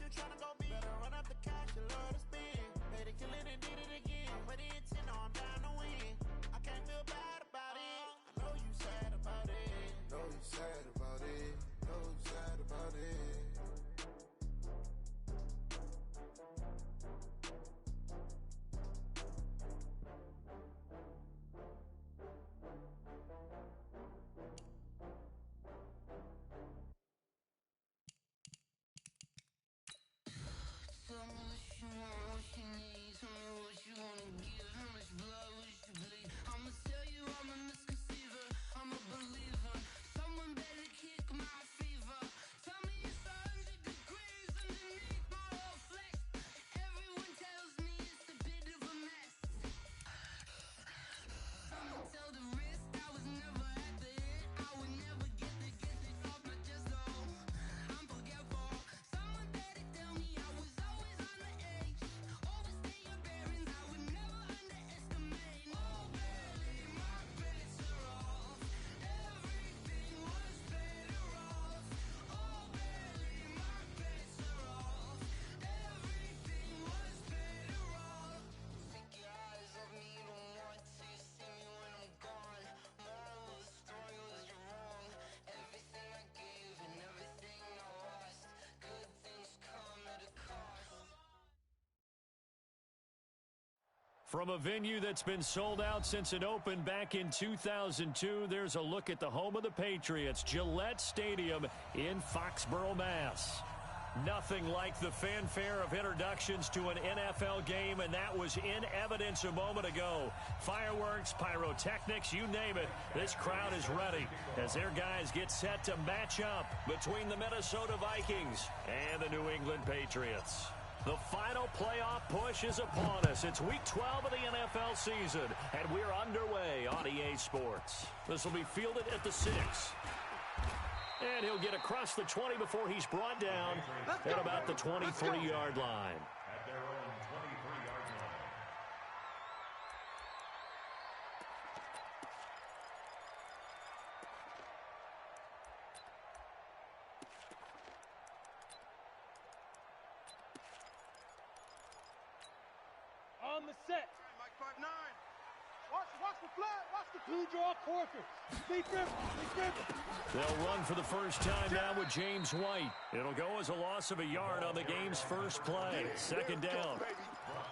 you tryna go be? Better run up the cash, you love to spend. Made it, kill it, and did it again. With the intent, no, I'm down to win. I can't feel bad about it. I know you sad about it. Know you sad about it. Know you sad about it. Tell me what you want, what you need. Tell me what you wanna give. How much blood would you bleed? I'ma tell you I'm a misconceiver. I'm a believer. Someone better kick my fever. Tell me it's 100 degrees underneath my whole flesh. Everyone tells me it's a bit of a mess. Someone tell the risk I was never at the hit. I would never get this off my chest though. I'm forgetful. Someone better tell me I was always on the edge. Overstay your bearings, I would never underestimate. Oh barely, my bets are off. Everything was better off. Oh barely, my bets are off. Everything was better off. Take your eyes off me, don't want to see me when I'm gone. Moral of the story was you're wrong. Everything I gave and everything I lost. Good things come at a cost. From a venue that's been sold out since it opened back in 2002, there's a look at the home of the Patriots, Gillette Stadium in Foxborough, Mass. Nothing like the fanfare of introductions to an NFL game, and that was in evidence a moment ago. Fireworks, pyrotechnics, you name it. This crowd is ready as their guys get set to match up between the Minnesota Vikings and the New England Patriots. The final playoff push is upon us. It's week 12 of the NFL season, and we're underway on EA Sports. This will be fielded at the 6. And he'll get across the 20 before he's brought down at about the 23-yard line. At their own 23-yard line. On the set. Mike 5-9. Watch the flat. Watch the blue draw quarter. Stay dribble. They'll run for the first time now with James White. It'll go as a loss of a yard on the game's first play. Second down.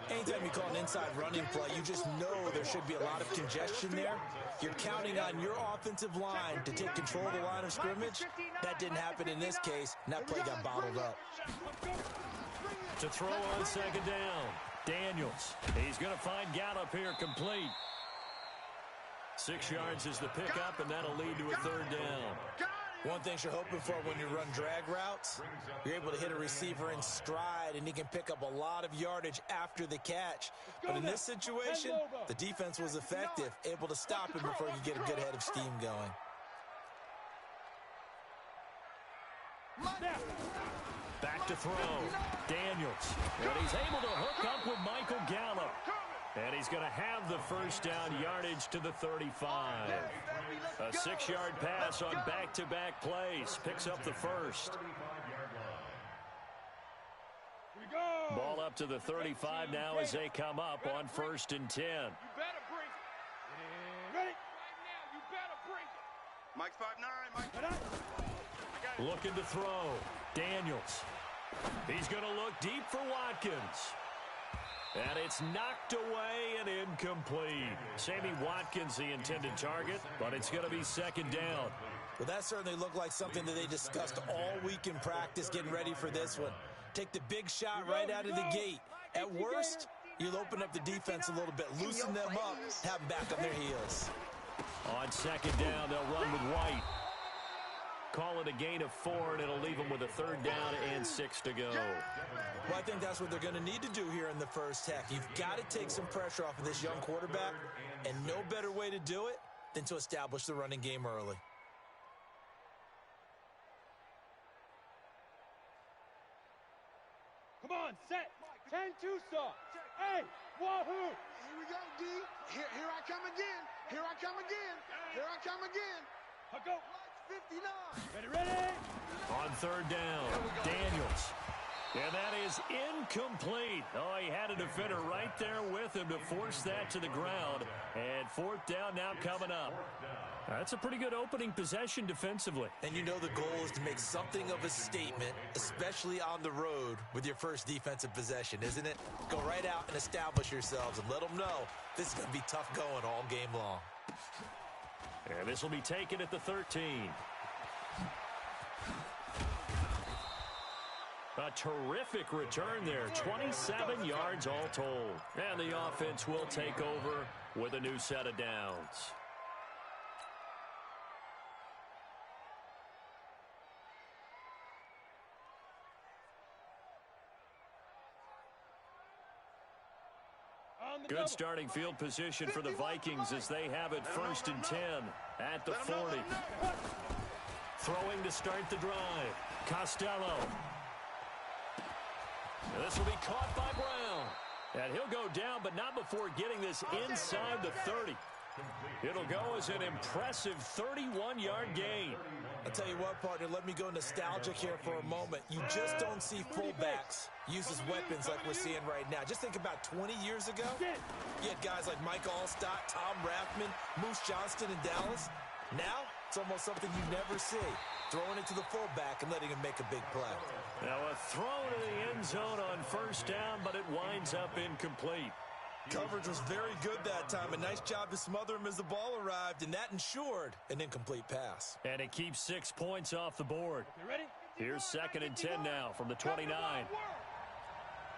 Anytime you call an inside running play, you just know there should be a lot of congestion there. You're counting on your offensive line to take control of the line of scrimmage. That didn't happen in this case, and that play got bottled up. To throw on second down, Daniels. He's going to find Gallup here complete. 6 yards is the pickup, and that'll lead to a third down. One thing you're hoping for when you run drag routes, you're able to hit a receiver in stride, and he can pick up a lot of yardage after the catch. But in this situation, the defense was effective, able to stop him before you get a good head of steam going. Back to throw. Daniels. And he's able to hook up with Michael Gallup. And he's going to have the first down, yardage to the 35. A 6-yard pass on back-to-back plays. Picks up the first. Ball up to the 35 now as they come up on 1st and 10. You better bring it. Ready? Right now, you better bring it. Mike's 5'9", Mike. Looking to throw. Daniels. He's going to look deep for Watkins. And it's knocked away and incomplete. Sammy Watkins, the intended target, but it's going to be second down. Well, that certainly looked like something that they discussed all week in practice, getting ready for this one. Take the big shot right out of the gate. At worst, you'll open up the defense a little bit, loosen them up, have them back on their heels. On second down, they'll run with White. Call it a gain of 4, and it'll leave them with a third down and 6 to go. Well, I think that's what they're going to need to do here in the first half. You've got to take some pressure off of this young quarterback, and no better way to do it than to establish the running game early. Come on, set. 10-2 saw. Hey, wahoo. Here we go, D. Here I come again. Here I come again. Here I come again. I go. 59. Ready. On third down, Daniels. And that is incomplete. Oh, he had a defender right there with him to force that to the ground. And fourth down now coming up. That's a pretty good opening possession defensively. And you know the goal is to make something of a statement, especially on the road with your first defensive possession, isn't it? Go right out and establish yourselves and let them know this is going to be tough going all game long. And this will be taken at the 13. A terrific return there, 27 yards all told. And the offense will take over with a new set of downs. Good starting field position for the Vikings as they have it 1st and 10 at the 40. Throwing to start the drive. Costello. And this will be caught by Brown. And he'll go down, but not before getting this inside the 30. It'll go as an impressive 31-yard gain. I'll tell you what, partner, let me go nostalgic here for a moment. You just don't see fullbacks use as weapons like we're seeing right now. Just think about 20 years ago. You had guys like Mike Allstott, Tom Rathman, Moose Johnston in Dallas. Now, it's almost something you never see. Throwing it to the fullback and letting him make a big play. Now a throw to the end zone on 1st down, but it winds up incomplete. Coverage was very good that time. A nice job to smother him as the ball arrived, and that ensured an incomplete pass. And it keeps 6 points off the board. Here's 2nd and 10 now from the 29.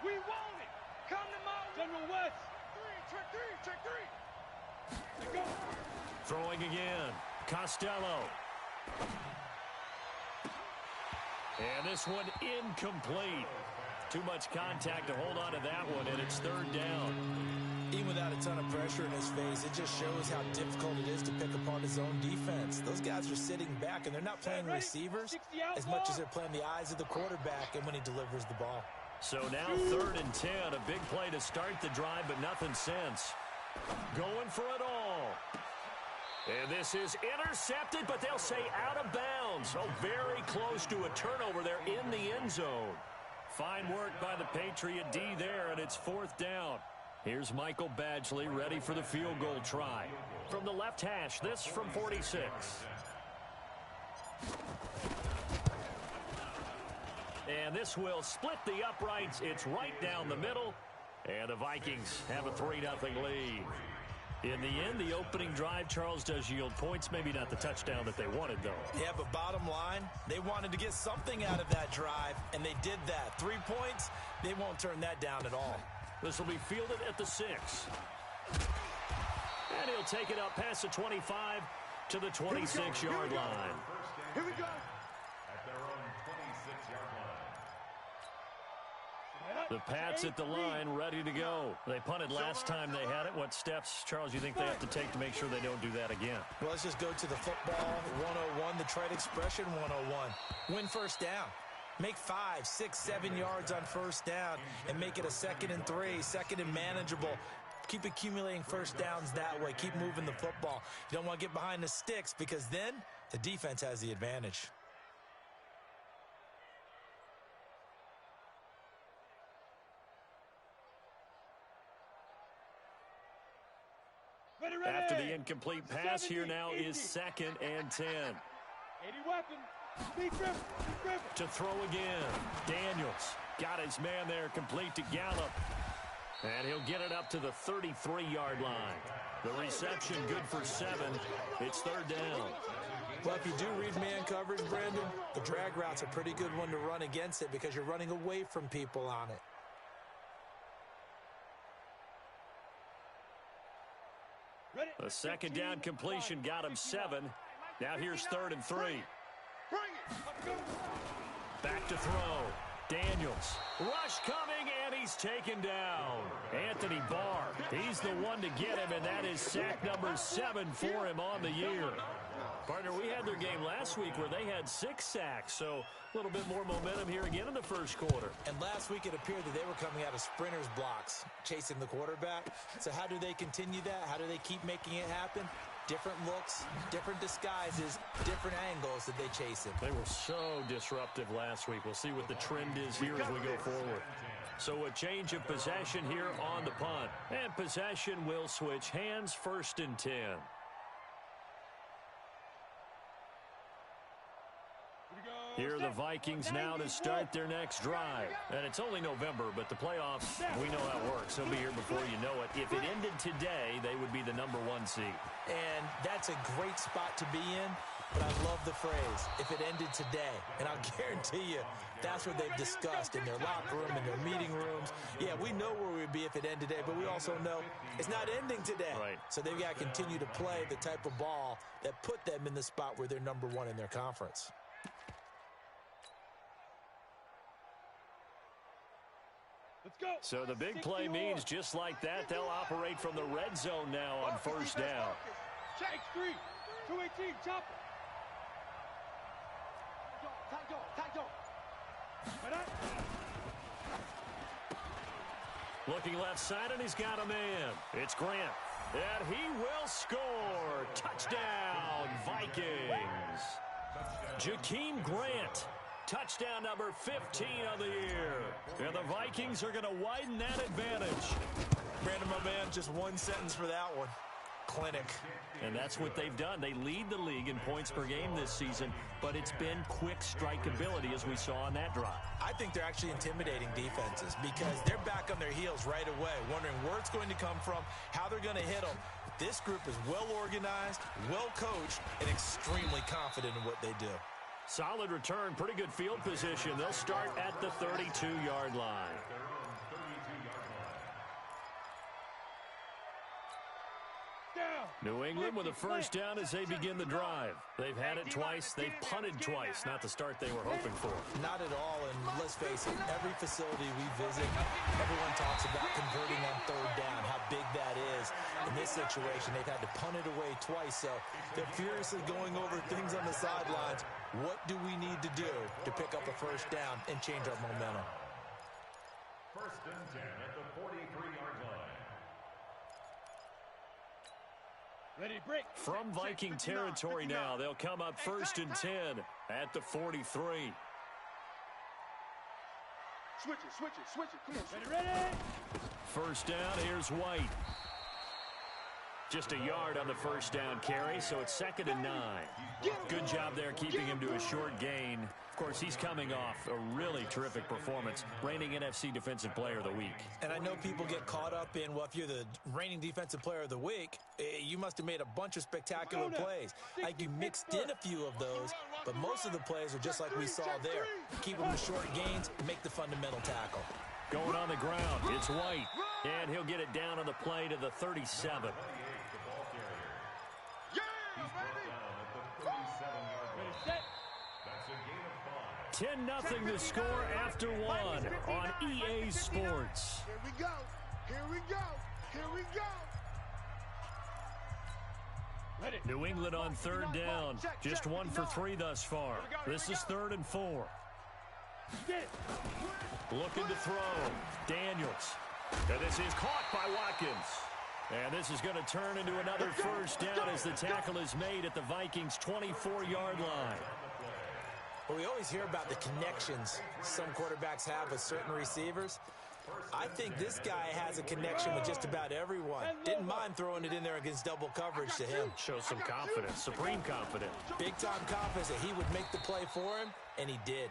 We want it. Come to my General West. Check three. Go. Throwing again. Costello. And this one incomplete. Too much contact to hold on to that one, and it's 3rd down. Even without a ton of pressure in his face, it just shows how difficult it is to pick apart his own defense. Those guys are sitting back, and they're not playing receivers as much as they're playing the eyes of the quarterback and when he delivers the ball. So now 3rd and 10, a big play to start the drive, but nothing since. Going for it all. And this is intercepted, but they'll say out of bounds. Oh, very close to a turnover there in the end zone. Fine work by the Patriot D there, and it's 4th down. Here's Michael Badgley ready for the field goal try. From the left hash, this from 46. And this will split the uprights. It's right down the middle. And the Vikings have a 3-0 lead. In the end, the opening drive, Charles, does yield points. Maybe not the touchdown that they wanted, though. Yeah, but bottom line, they wanted to get something out of that drive, and they did that. 3 points, they won't turn that down at all. This will be fielded at the 6. And he'll take it up past the 25 to the 26-yard line. Here we go. At their own 26-yard line. The Pats at the line, ready to go. They punted last time they had it. What steps, Charles, you think they have to take to make sure they don't do that again? Well, let's just go to the football 101, the trade expression 101. Win 1st down. Make 5, 6, 7 yards on 1st down and make it a 2nd and 3, 2nd and manageable. Keep accumulating 1st downs that way. Keep moving the football. You don't want to get behind the sticks because then the defense has the advantage. After the incomplete pass, here now is 2nd and 10. 80 weapon. Be driven. To throw again. Daniels got his man there complete to Gallup. And he'll get it up to the 33-yard line. The reception good for 7. It's 3rd down. Well, if you do read man coverage, Brandon, the drag route's a pretty good one to run against it because you're running away from people on it. A 2nd down completion got him 7. Now here's 3rd and 3. Back to throw. Daniels. Rush coming, and he's taken down. Anthony Barr. He's the one to get him, and that is sack number 7 for him on the year. Partner, we had their game last week where they had 6 sacks, so a little bit more momentum here again in the 1st quarter. And last week it appeared that they were coming out of sprinters blocks, chasing the quarterback. So how do they continue that? How do they keep making it happen? different looks, different disguises, different angles that they chase him. They were so disruptive last week. We'll see what the trend is here as we go forward. So a change of possession here on the punt. And possession will switch hands, 1st and 10. Here are the Vikings now to start their next drive. And it's only November, but the playoffs, we know how it works. They'll be here before you know it. If it ended today, they would be the #1 seed. And that's a great spot to be in, but I love the phrase, if it ended today. And I'll guarantee you, that's what they've discussed in their locker room, in their meeting rooms. Yeah, we know where we'd be if it ended today, but we also know it's not ending today. Right. So they've got to continue to play the type of ball that put them in the spot where they're #1 in their conference. So the big play means just like that, they'll operate from the red zone now on 1st down. Check 3, 218, chop. Looking left side, and he's got a man. It's Grant. And he will score. Touchdown, Vikings. Jakeem Grant. Touchdown number 15 of the year. And the Vikings are going to widen that advantage. Brandon, my man, just one sentence for that one. Clinic. And that's what they've done. They lead the league in points per game this season, but it's been quick strike ability as we saw on that drive. I think they're actually intimidating defenses because they're back on their heels right away, wondering where it's going to come from, how they're going to hit them. This group is well organized, well coached, and extremely confident in what they do. Solid return, pretty good field position. They'll start at the 32-yard line. New England with a 1st down as they begin the drive. They've had it twice. They've punted twice. Not the start they were hoping for. Not at all, and let's face it, every facility we visit, everyone talks about converting on 3rd down, how big that is. In this situation, they've had to punt it away twice, so they're furiously going over things on the sidelines. What do we need to do to pick up a 1st down and change our momentum? 1st and 10 at the 43-yard line. Ready, break. From Viking territory now, they'll come up 1st and 10 at the 43. Switch it. Come on. Ready. 1st down, here's White. Just a yard on the 1st down carry, so it's 2nd and 9. Good job there keeping him to a short gain. Of course, he's coming off a really terrific performance, reigning NFC Defensive Player of the Week. And I know people get caught up in, well, if you're the reigning Defensive Player of the Week, you must have made a bunch of spectacular plays. Like you mixed in a few of those, but most of the plays are just like we saw there. Keep them to short gains, make the fundamental tackle. Going on the ground, it's White, and he'll get it down on the play to the 37. 10-0 the score after 1 on EA Sports. Here we go. New England on 3rd down. Just 1 for 3 thus far. This is 3rd and 4. Looking to throw. Daniels. And this is caught by Watkins. And this is going to turn into another 1st down as the tackle is made at the Vikings' 24-yard line. Well, we always hear about the connections some quarterbacks have with certain receivers. I think this guy has a connection with just about everyone. Didn't mind throwing it in there against double coverage to him. Shows some confidence, supreme confidence. Big-time confidence that he would make the play for him, and he did.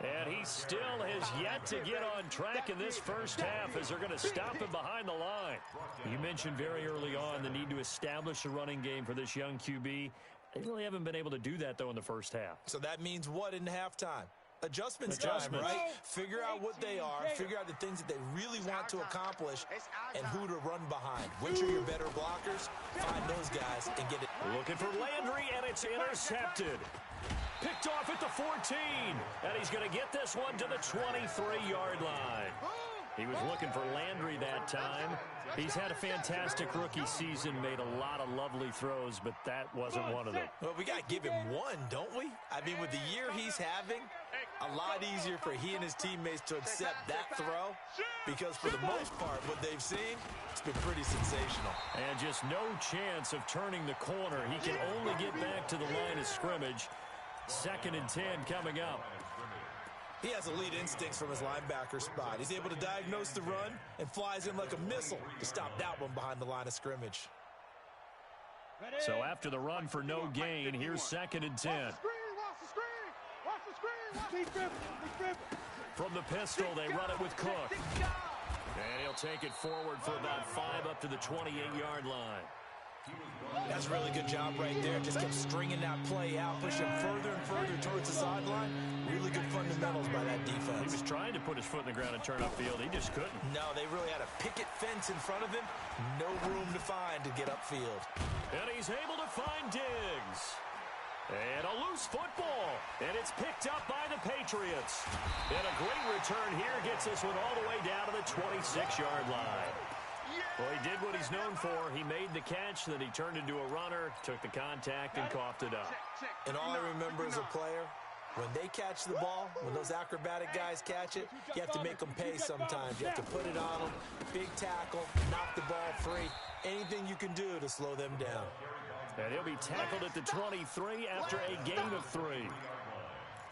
And he still has yet to get on track in this 1st half as they're going to stop him behind the line. You mentioned very early on the need to establish a running game for this young QB. They really haven't been able to do that, though, in the 1st half. So that means what in halftime? Adjustments time, right? Figure out what they are, figure out the things that they really want to accomplish, and who to run behind. Which are your better blockers? Find those guys and get it. Looking for Landry, and it's intercepted. Picked off at the 14, and he's going to get this one to the 23-yard line. He was looking for Landry that time. He's had a fantastic rookie season, made a lot of lovely throws, but that wasn't one of them. Well, we got to give him one, don't we? I mean, with the year he's having, a lot easier for he and his teammates to accept that throw because for the most part, what they've seen, it's been pretty sensational. And just no chance of turning the corner. He can only get back to the line of scrimmage. 2nd and 10 coming up. He has elite instincts from his linebacker spot. He's able to diagnose the run and flies in like a missile to stop that one behind the line of scrimmage. So after the run for no gain, here's 2nd and 10. From the pistol, they run it with Cook. And he'll take it forward for about 5 up to the 28-yard line. That's a really good job right there. Just kept stringing that play out, pushing further and further towards the sideline. Really good fundamentals by that defense. He was trying to put his foot in the ground and turn upfield. He just couldn't. No, they really had a picket fence in front of him. No room to find to get upfield. And he's able to find Diggs. And a loose football. And it's picked up by the Patriots. And a great return here gets this one all the way down to the 26-yard line. Well, he did what he's known for. He made the catch, then he turned into a runner, took the contact, and coughed it up. And all I remember as a player, when they catch the ball, when those acrobatic guys catch it, you have to make them pay sometimes. You have to put it on them, big tackle, knock the ball free. Anything you can do to slow them down. And he'll be tackled at the 23 after a gain of 3.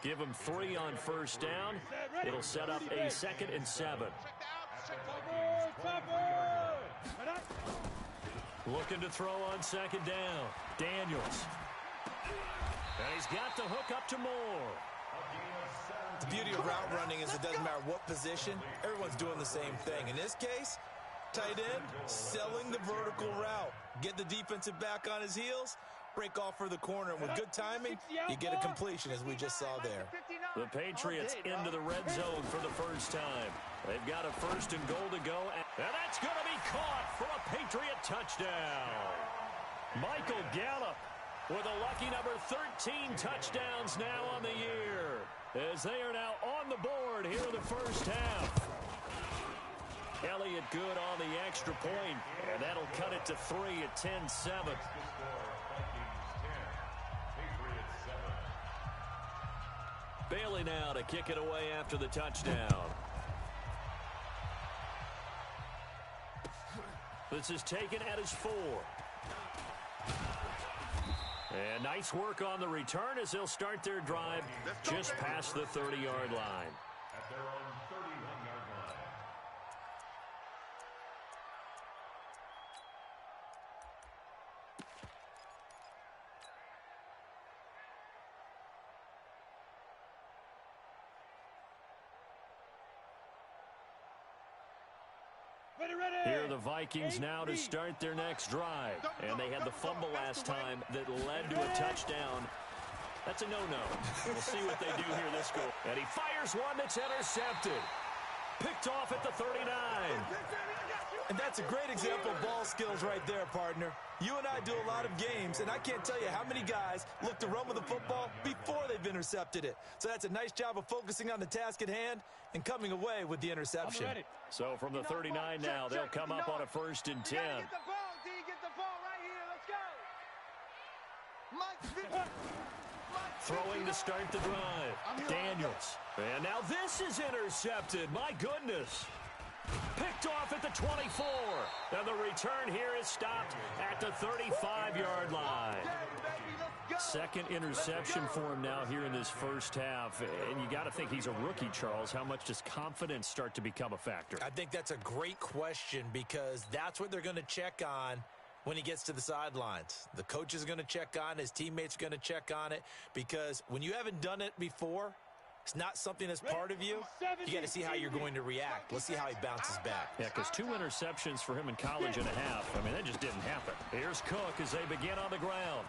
Give him 3 on 1st down. It'll set up a 2nd and 7. Looking to throw on 2nd down. Daniels. And he's got the hook up to Moore. The beauty of route running is it doesn't matter what position. Everyone's doing the same thing. In this case, tight end, selling the vertical route. Get the defensive back on his heels, break off for the corner. And with good timing, you get a completion, as we just saw there. The Patriots into the red zone for the first time. They've got a 1st and goal to go, and that's going to be caught for a Patriot touchdown. Michael Gallup with a lucky number 13 touchdowns now on the year, as they are now on the board here in the first half. Elliott good on the extra point, and that'll cut it to 3 at 10-7. Bailey now to kick it away after the touchdown. This is taken at his 4. And nice work on the return as they'll start their drive just past the 30-yard line. At their own 31-yard line. Here are the Vikings now to start their next drive. And they had the fumble last time that led to a touchdown. That's a no-no. We'll see what they do here this go. And he fires one that's intercepted. Picked off at the 39. And that's a great example of ball skills right there, partner. You and I do a lot of games, and I can't tell you how many guys look to run with the football before they've intercepted it. So that's a nice job of focusing on the task at hand and coming away with the interception. So from the 39 now, they'll come up on a 1st and 10. Get the ball, D. Get the ball right here. Let's go. Throwing to start the drive. Daniels. And now this is intercepted. My goodness. Picked off at the 24. And the return here is stopped at the 35-yard line. 2nd interception for him now here in this first half. And you got to think he's a rookie, Charles. How much does confidence start to become a factor? I think that's a great question because that's what they're going to check on when he gets to the sidelines. The coach is going to check on it. His teammates are going to check on it because when you haven't done it before, it's not something that's part of you. You got to see how you're going to react. Let's see how he bounces back. Yeah, because 2 interceptions for him in college and a half. I mean, that just didn't happen. Here's Cook as they begin on the ground.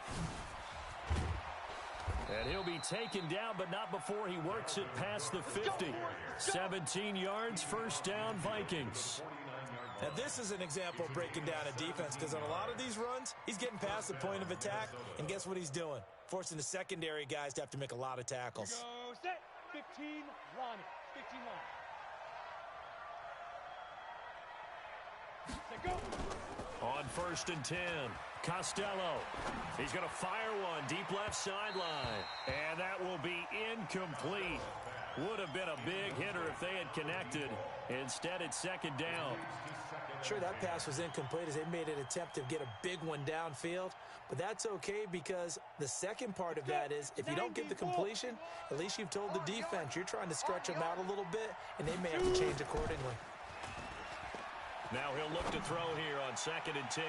And he'll be taken down, but not before he works it past the 50. 17 yards, 1st down, Vikings. Now, this is an example of breaking down a defense because on a lot of these runs, he's getting past the point of attack, and guess what he's doing? Forcing the secondary guys to have to make a lot of tackles. Go set. 15 line. 15 line. On 1st and 10, Costello. He's going to fire one deep left sideline. And that will be incomplete. Would have been a big hitter if they had connected. Instead, it's 2nd down. Sure, that pass was incomplete as they made an attempt to get a big one downfield. But that's okay because the second part of that is if you don't get the completion, at least you've told the defense you're trying to stretch them out a little bit, and they may have to change accordingly. Now he'll look to throw here on 2nd and 10.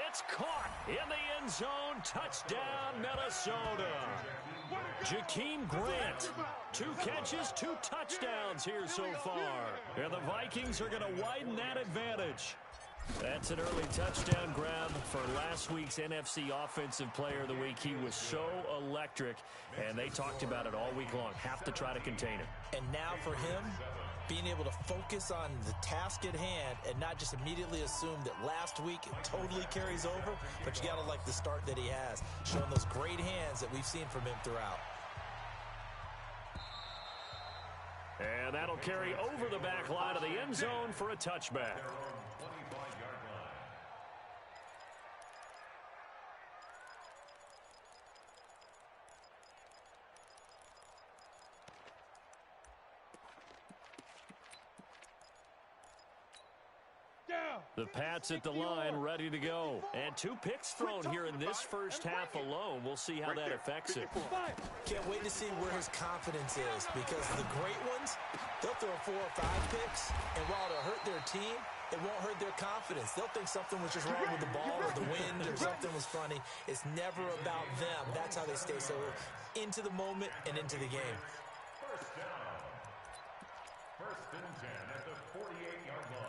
It's caught in the end zone. Touchdown, Minnesota. Jakeem Grant. 2 catches, 2 touchdowns here so far. And the Vikings are going to widen that advantage. That's an early touchdown grab for last week's NFC Offensive Player of the Week. He was so electric, and they talked about it all week long. Have to try to contain him. And now for him, being able to focus on the task at hand and not just immediately assume that last week it totally carries over, but you got to like the start that he has, showing those great hands that we've seen from him throughout. And that'll carry over the back line of the end zone for a touchback. The Pats at the line, ready to go. And 2 picks thrown here in this first half alone. We'll see how that affects it. Can't wait to see where his confidence is, because the great ones, they'll throw 4 or 5 picks, and while it'll hurt their team, it won't hurt their confidence. They'll think something was just wrong with the ball or the wind or something was funny. It's never about them. That's how they stay so into the moment and into the game. First down. 1st and 10 at the 48-yard line.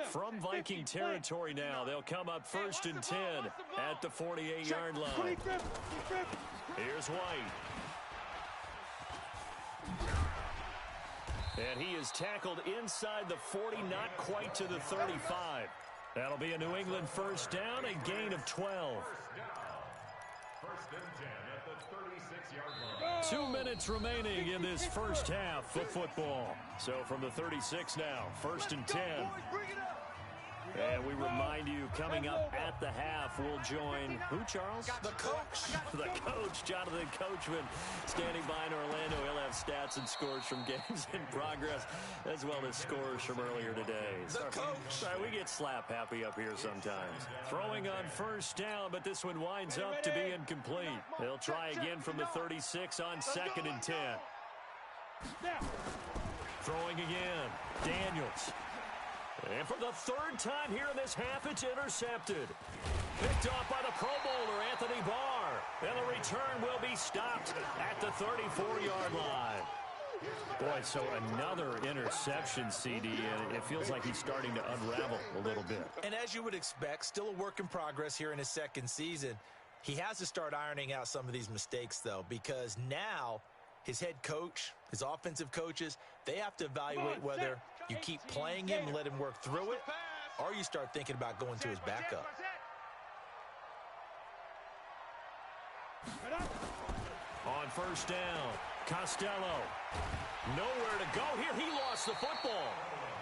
From Viking territory now, they'll come up 1st and 10 at the 48-yard line. Here's White. And he is tackled inside the 40, not quite to the 35. That'll be a New England first down, a gain of 12. 1st and 10 at the 36-yard line. 2 minutes remaining in this first half of football. So from the 36 now, 1st and 10. And we remind you, coming up at the half, we'll join who, Charles? The coach. The coach, Jonathan Coachman, standing by in Orlando. He'll have stats and scores from games in progress, as well as scores from earlier today. The coach. Sorry, we get slap happy up here sometimes. Throwing on first down, but this one winds up to be incomplete. They'll try again from the 36 on 2nd and 10. Throwing again, Daniels. And for the 3rd time here in this half, it's intercepted. Picked off by the Pro Bowler, Anthony Barr. And the return will be stopped at the 34-yard line. Boy, so another interception, CD, and it feels like he's starting to unravel a little bit. And as you would expect, still a work in progress here in his 2nd season. He has to start ironing out some of these mistakes, though, because now his head coach, his offensive coaches, they have to evaluate whether you keep playing him and let him work through it, or you start thinking about going to his backup. On first down, Costello. Nowhere to go here. He lost the football.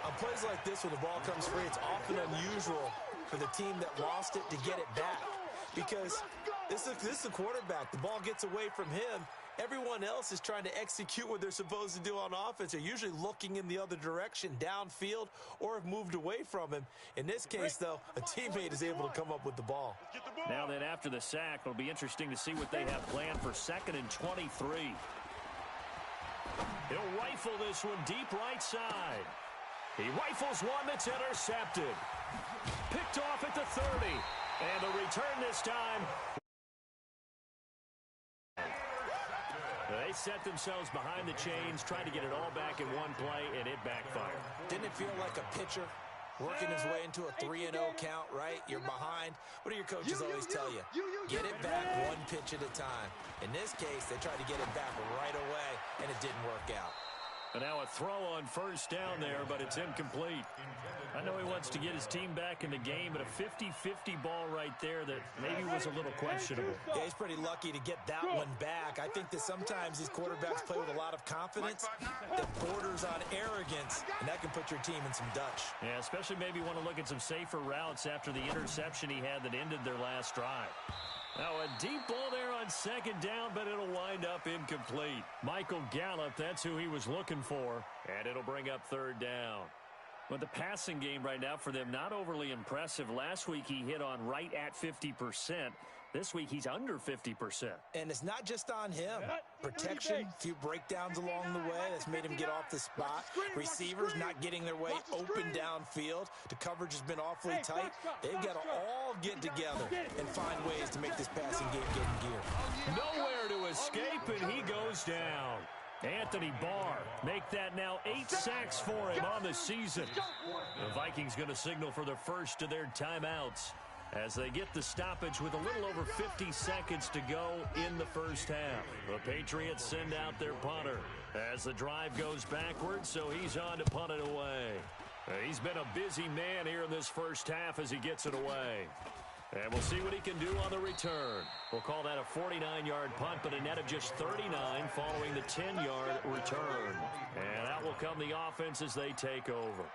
On plays like this where the ball comes free, it's often unusual for the team that lost it to get it back, because this is the quarterback. The ball gets away from him. Everyone else is trying to execute what they're supposed to do on offense. They're usually looking in the other direction, downfield, or have moved away from him. In this case, though, a teammate is able to come up with the ball. Now then, after the sack, it'll be interesting to see what they have planned for 2nd and 23. He'll rifle this one deep right side. He rifles one that's intercepted. Picked off at the 30. And the return this time. They set themselves behind the chains, tried to get it all back in one play, and it backfired. Didn't it feel like a pitcher working his way into a 3-0 count, right? You're behind. What do your coaches always tell you? Get it back one pitch at a time. In this case, they tried to get it back right away, and it didn't work out. And now a throw on first down there, but it's incomplete. I know he wants to get his team back in the game, but a 50-50 ball right there that maybe was a little questionable. Yeah, he's pretty lucky to get that one back. I think that sometimes these quarterbacks play with a lot of confidence that borders on arrogance, and that can put your team in some Dutch. Yeah, especially maybe want to look at some safer routes after the interception he had that ended their last drive. Now a deep ball there on second down, but it'll wind up incomplete. Michael Gallup, that's who he was looking for, and it'll bring up third down. But the passing game right now for them, not overly impressive. Last week he hit on right at 50%. This week he's under 50%. And it's not just on him. Protection, a few breakdowns along the way. That's made him get off the spot. Receivers not getting their way open downfield. The coverage has been awfully tight. They've got to all get together and find ways to make this passing game get in gear. Nowhere to escape, and he goes down. Anthony Barr, make that now 8 sacks for him on the season. The Vikings going to signal for the first of their timeouts as they get the stoppage with a little over 50 seconds to go in the first half. The Patriots send out their punter as the drive goes backwards, so he's on to punt it away. He's been a busy man here in this first half as he gets it away. And we'll see what he can do on the return. We'll call that a 49-yard punt, but a net of just 39 following the 10-yard return. And out will come the offense as they take over.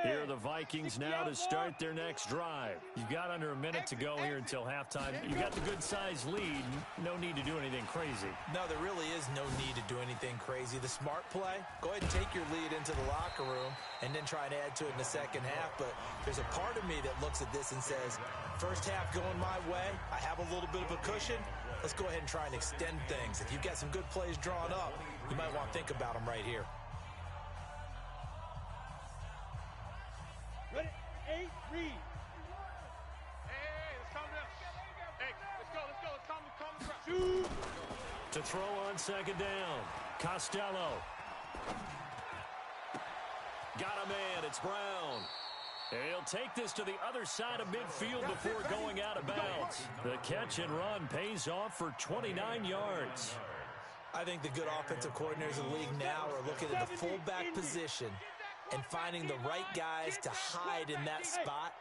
Here are the Vikings now to start their next drive. You've got under a minute to go here until halftime. You've got the good-sized lead. No need to do anything crazy. No, there really is no need to do anything crazy. The smart play, go ahead and take your lead into the locker room and then try and add to it in the second half. But there's a part of me that looks at this and says, first half going my way, I have a little bit of a cushion. Let's go ahead and try and extend things. If you've got some good plays drawn up, you might want to think about them right here. Ready? 8, read. Hey, let's calm down. Hey, let's go. Let's calm the crowd. Shoot. To throw on second down, Costello. Got a man, it's Brown. And he'll take this to the other side of midfield before going out of bounds. The catch and run pays off for 29 yards. I think the good offensive coordinators in the league now are looking at the fullback position and finding the right guys to hide in that spot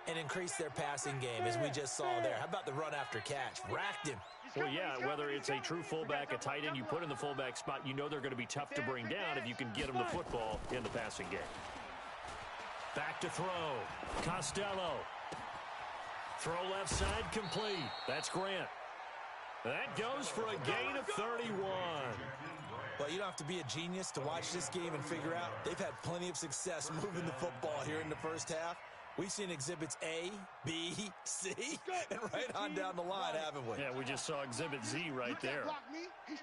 and increase their passing game, as we just saw there. How about the run after catch? Racked him. Well, yeah, whether it's a true fullback, a tight end you put in the fullback spot, you know they're going to be tough to bring down if you can get them the football in the passing game. Back to throw. Costello. Throw left side complete. That's Grant. That goes for a gain of 31. Well, you don't have to be a genius to watch this game and figure out they've had plenty of success moving the football here in the first half. We've seen exhibits A, B, C, and right on down the line, haven't we? Yeah, we just saw exhibit Z right there.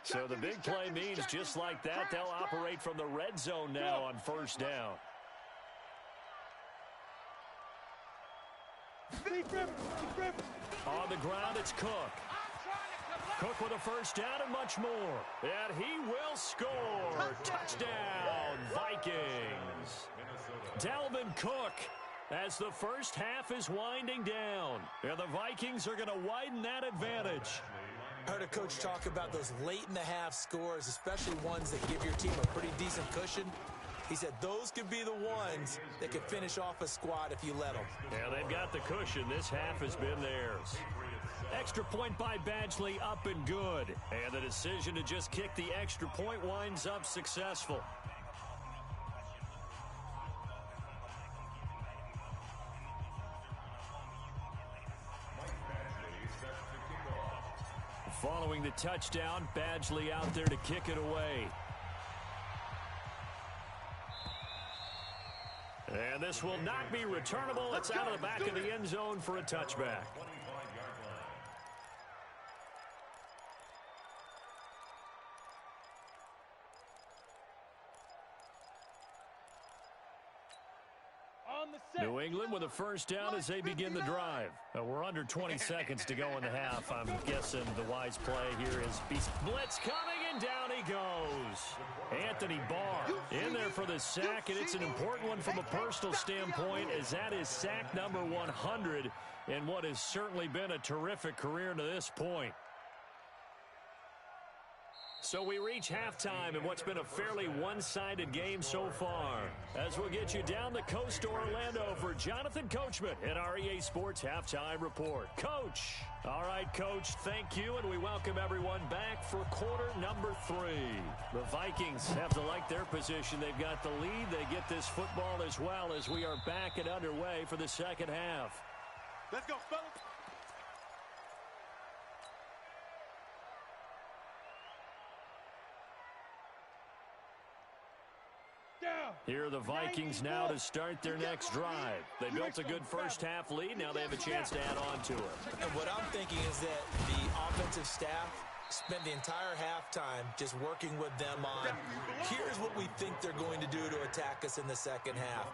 So the big play means just like that, they'll operate from the red zone now on first down. On the ground, it's Cook. Cook with a first down and much more. And he will score. Touchdown, Vikings. Dalvin Cook as the first half is winding down. And the Vikings are going to widen that advantage. I heard a coach talk about those late-in-the-half scores, especially ones that give your team a pretty decent cushion. He said those could be the ones that could finish off a squad if you let them. Yeah, they've got the cushion. This half has been theirs. Extra point by Badgley, up and good. And the decision to just kick the extra point winds up successful. Following the touchdown, Badgley out there to kick it away. And this will not be returnable. It's out of the back of the end zone for a touchback. On the New England with a first down as they begin the drive. We're under 20 seconds to go in the half. I'm guessing the wise play here is blitz coming, and down he goes. Anthony Barr in there for the sack, and it's an important one from a personal standpoint, as that is sack number 100 in what has certainly been a terrific career to this point. So we reach halftime in what's been a fairly one-sided game so far. As we'll get you down the coast to Orlando for Jonathan Coachman at our EA Sports Halftime Report. Coach. All right, Coach, thank you, and we welcome everyone back for quarter number 3. The Vikings have to like their position. They've got the lead. They get this football as well as we are back and underway for the second half. Let's go, fellas. Here are the Vikings now to start their next drive. They built a good first half lead. Now they have a chance to add on to it. And what I'm thinking is that the offensive staff spent the entire halftime just working with them on, here's what we think they're going to do to attack us in the second half.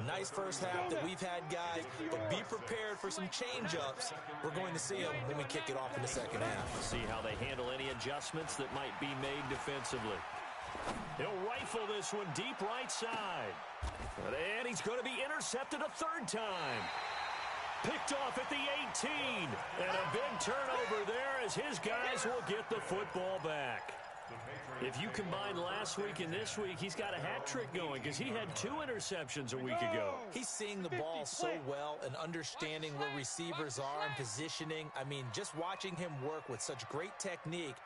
Nice first half that we've had, guys, but be prepared for some change-ups. We're going to see them when we kick it off in the second half. See how they handle any adjustments that might be made defensively. He'll rifle this one deep right side. And he's going to be intercepted a third time. Picked off at the 18. And a big turnover there as his guys will get the football back. If you combine last week and this week, he's got a hat trick going because he had 2 interceptions a week ago. He's seeing the ball so well and understanding where receivers are and positioning. I mean, just watching him work with such great technique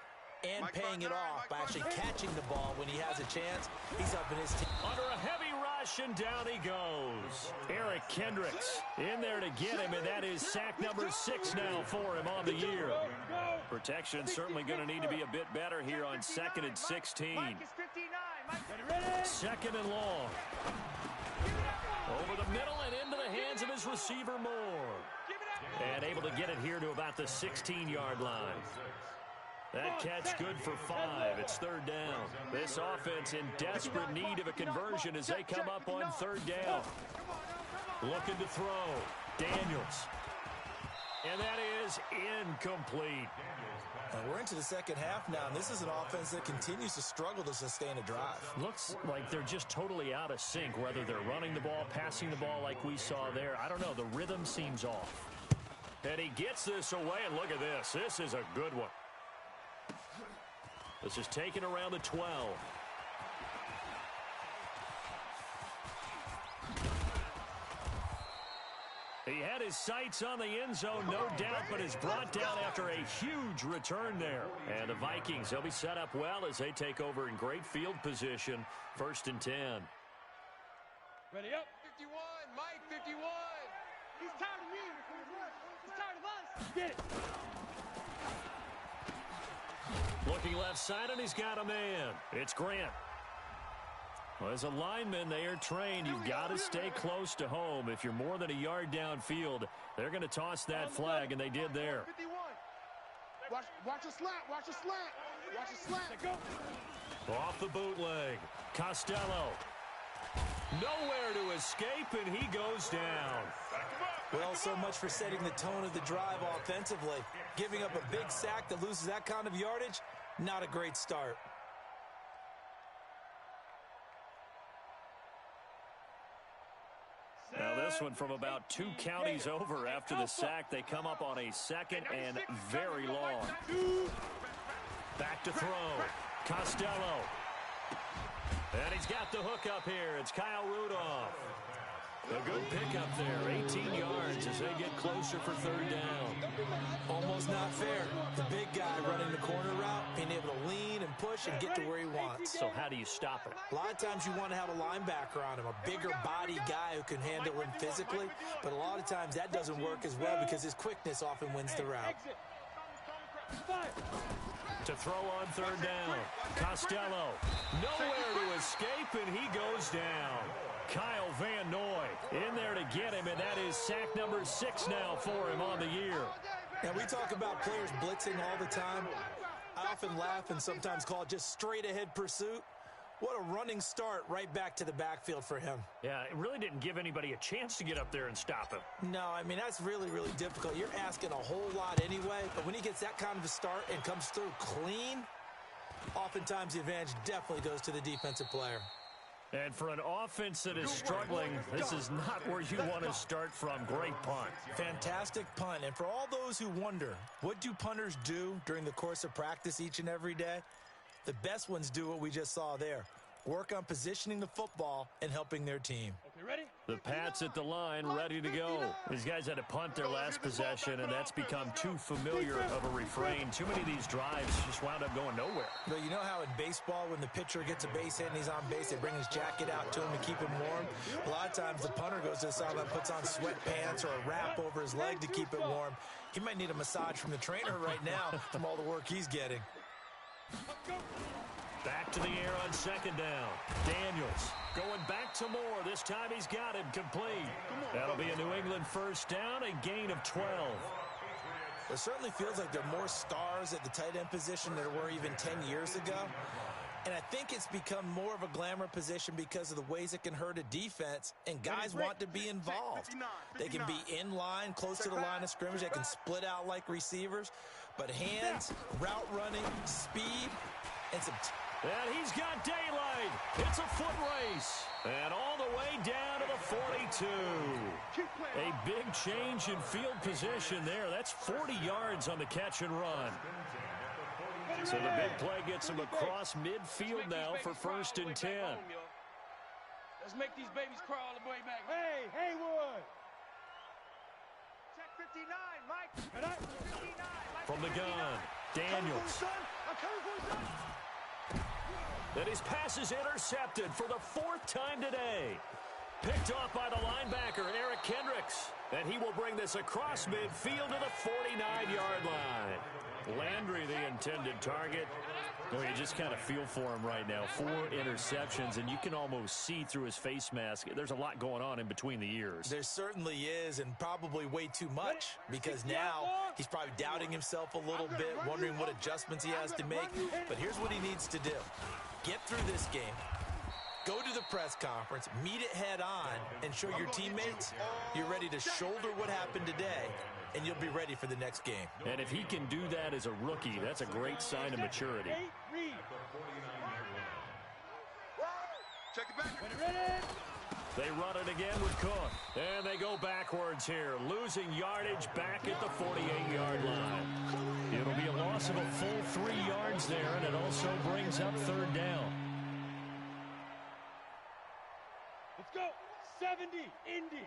and paying it off by actually catching the ball when he has a chance. He's up in his team. Under a heavy rush, and down he goes. Eric Kendricks in there to get him, and that is sack number 6 now for him on the year. Protection certainly going to need to be a bit better here on 2nd and 16. 2nd and long. Over the middle and into the hands of his receiver Moore. And able to get it here to about the 16-yard line. That catch good for 5. It's 3rd down. This offense in desperate need of a conversion as they come up on 3rd down. Looking to throw. Daniels. And that is incomplete. And we're into the second half now, and this is an offense that continues to struggle to sustain a drive. Looks like they're just totally out of sync, whether they're running the ball, passing the ball like we saw there. I don't know. The rhythm seems off. And he gets this away, and look at this. This is a good one. This is taken around the 12. He had his sights on the end zone, no doubt, but is brought down after a huge return there. And the Vikings, they'll be set up well as they take over in great field position. 1st and 10. Ready up. 51, Mike, 51. He's tired of me. He's tired of us. Get it. Looking left side, and he's got a man. It's Grant. Well, as a lineman, they are trained. You've got to stay close to home. If you're more than a yard downfield, they're going to toss that flag, and they did there. Watch a slant. Watch a slant. Watch a slant. Off the bootleg. Costello. Nowhere to escape, and he goes down. Well, so much for setting the tone of the drive offensively. Giving up a big sack that loses that kind of yardage, not a great start. Now this one from about 2 counties over after the sack. They come up on a 2nd and very long. Back to throw. Costello. And he's got the hook up here. It's Kyle Rudolph. A good pickup there. 18 yards as they get closer for 3rd down. Almost not fair. The big guy running the corner route, being able to lean and push and get to where he wants. So how do you stop it? A lot of times you want to have a linebacker on him, a bigger body guy who can handle him physically. But a lot of times that doesn't work as well because his quickness often wins the route. To throw on 3rd down. Costello. Nowhere to escape, and he goes down. Kyle Van Noy in there to get him, and that is sack number 6 now for him on the year. And we talk about players blitzing all the time. I often laugh and sometimes call it just straight-ahead pursuit. What a running start right back to the backfield for him. Yeah, it really didn't give anybody a chance to get up there and stop him. No, I mean, that's really, really difficult. You're asking a whole lot anyway, but when he gets that kind of a start and comes through clean, oftentimes the advantage definitely goes to the defensive player. And for an offense that is struggling, this is not where you want to start from. Great punt. Fantastic punt. And for all those who wonder, what do punters do during the course of practice each and every day? The best ones do what we just saw there. Work on positioning the football and helping their team. Okay, ready? The Pats at the line, ready to go. These guys had to punt their last possession, and that's become too familiar of a refrain. Too many of these drives just wound up going nowhere. But you know how in baseball, when the pitcher gets a base hit and he's on base, they bring his jacket out to him to keep him warm? A lot of times the punter goes to the sideline, puts on sweatpants or a wrap over his leg to keep it warm. He might need a massage from the trainer right now from all the work he's getting. Back to the air on second down. Daniels going back to Moore. This time he's got him complete. That'll be a New England first down, a gain of 12. It certainly feels like there are more stars at the tight end position than there were even 10 years ago. And I think it's become more of a glamour position because of the ways it can hurt a defense, and guys want to be involved. They can be in line, close to the line of scrimmage. They can split out like receivers. But hands, route running, speed, and some... And he's got daylight. It's a foot race. And all the way down to the 42. A big change in field position there. That's 40 yards on the catch and run. So the big play gets him across midfield now for first and 10. Let's make these babies crawl all the way back. Hey, Haywood! Check 59, Mike. 59, Mike. From the gun, Daniels. And his pass is intercepted for the fourth time today. Picked off by the linebacker, Eric Kendricks. And he will bring this across midfield to the 49-yard line. Landry, the intended target. Well, you just kind of feel for him right now. 4 interceptions, and you can almost see through his face mask. There's a lot going on in between the ears. There certainly is, and probably way too much, because now he's probably doubting himself a little bit, wondering what adjustments he has to make. But here's what he needs to do. Get through this game, go to the press conference, meet it head on, and show your teammates you're ready to shoulder what happened today, and you'll be ready for the next game. And if he can do that as a rookie, that's a great sign of maturity. Check it back. They run it again with Cook. And they go backwards here, losing yardage back at the 48-yard line. It'll be a loss of a full 3 yards there, and it also brings up third down. Let's go. 70, Indy.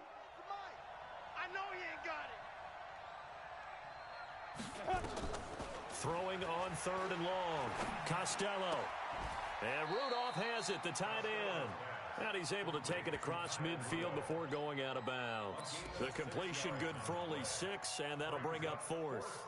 I know he ain't got it. Throwing on third and long. Costello. And Rudolph has it, the tight end. And he's able to take it across midfield before going out of bounds. The completion good for only 6, and that'll bring up fourth.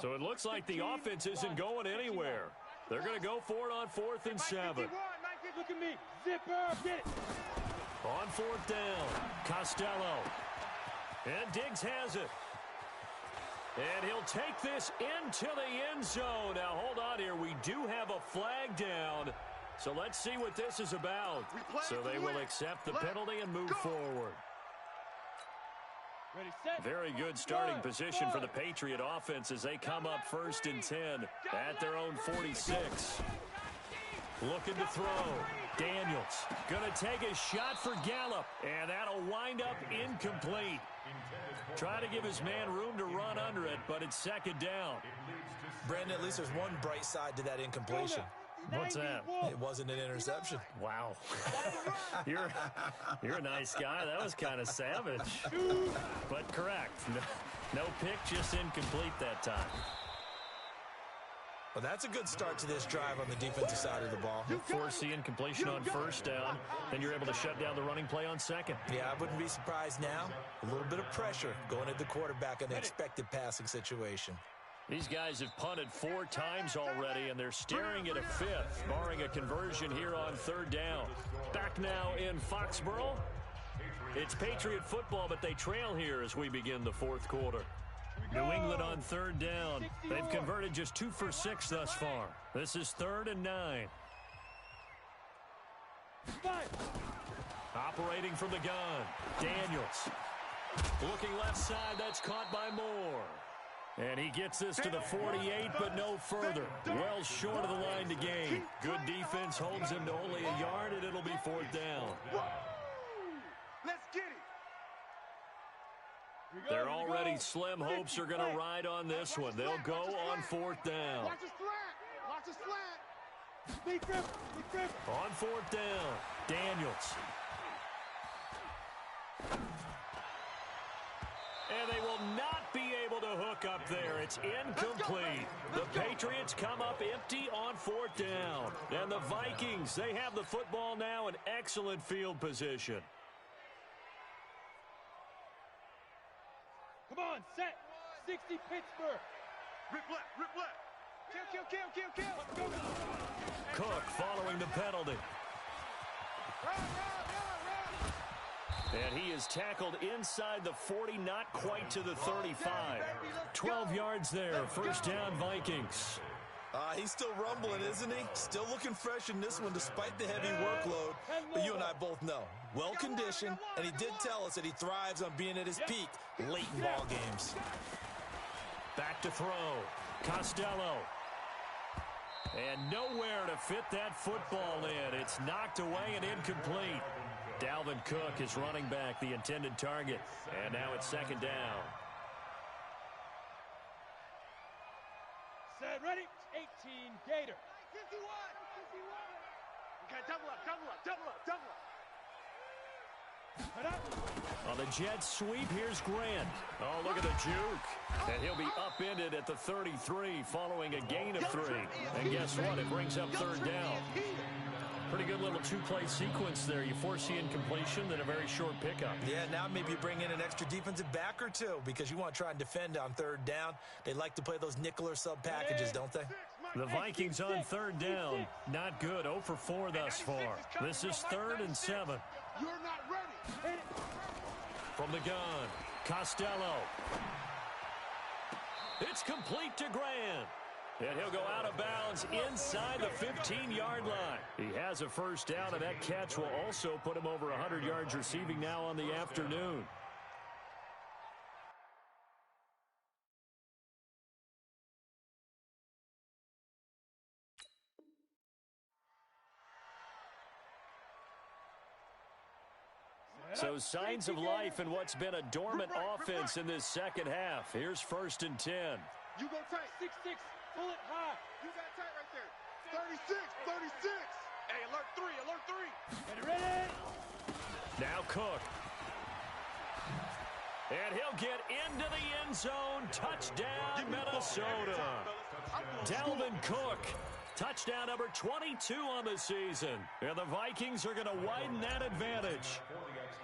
So it looks like the offense isn't going anywhere. They're going to go for it on 4th and 7. Look at me. Zipper. Get it. On 4th down, Costello. And Diggs has it. And he'll take this into the end zone. Now, hold on here. We do have a flag down. So let's see what this is about. So they will accept the penalty and move forward. Ready, set. Very good starting position for the Patriot offense as they come up 1st and 10 at their own 46. Looking to throw. Daniels going to take a shot for Gallup, and that'll wind up incomplete. Try to give his man room to run under it, but it's 2nd down. Brandon, at least there's one bright side to that incompletion. What's that? It wasn't an interception. Wow. You're a nice guy. That was kind of savage. But correct. No pick, just incomplete that time. Well, that's a good start to this drive on the defensive side of the ball. Force the incompletion on 1st down, then you're able to shut down the running play on 2nd. Yeah, I wouldn't be surprised now. A little bit of pressure going at the quarterback in an expected passing situation. These guys have punted 4 times already, and they're staring at a 5th, barring a conversion here on 3rd down. Back now in Foxborough. It's Patriot football, but they trail here as we begin the 4th quarter. New England on 3rd down. They've converted just 2 for 6 thus far. This is 3rd and 9. Operating from the gun, Daniels. Looking left side, that's caught by Moore. And he gets this to the 48, but no further. Well short of the line to gain. Good defense holds him to only a yard, and it'll be 4th down. Let's get it. Their already slim hopes are going to ride on this one. They'll go on 4th down. Watch his flat. Watch his flat. On 4th down, Daniels. And they will not be able to hook up there. It's incomplete. The Patriots come up empty on 4th down. And the Vikings, they have the football now in excellent field position. Come on, set. 60 Pittsburgh. Rip left. Kill. Go. Cook following the penalty. Run. And he is tackled inside the 40, not quite to the 35. 12 yards there, 1st down Vikings. He's still rumbling, isn't he? Still looking fresh in this one despite the heavy workload. But you and I both know, well-conditioned, and he did tell us that he thrives on being at his peak late in ball games. Back to throw. Costello. And nowhere to fit that football in. It's knocked away and incomplete. Dalvin Cook is running back, the intended target. And now it's 2nd down. Set, ready. 18 Gator. 51. Okay, double up. On the Jets sweep, here's Grant. Oh, look at the juke. And he'll be upended at the 33 following a gain of 3. And guess what? It brings up 3rd down. Pretty good little 2-play sequence there. You force the incompletion, then a very short pickup. Yeah, now maybe you bring in an extra defensive back or 2 because you want to try and defend on 3rd down. They like to play those nickel or sub packages, don't they? The Vikings on 3rd down. Not good. 0 for 4 thus far. This is 3rd and 7. You're not ready. From the gun, Costello. It's complete to Grant. And he'll go out of bounds inside the 15-yard line. He has a 1st down, and that catch will also put him over 100 yards receiving now on the afternoon. So signs of life in what's been a dormant offense in this 2nd half. Here's 1st and 10. You go tight. 6-6. Pull it high. You got tight right there. 36. Hey, alert 3. Ready. Now Cook. And he'll get into the end zone. Touchdown, Minnesota. Dalvin Cook. Touchdown number 22 on the season. And the Vikings are going to widen that advantage.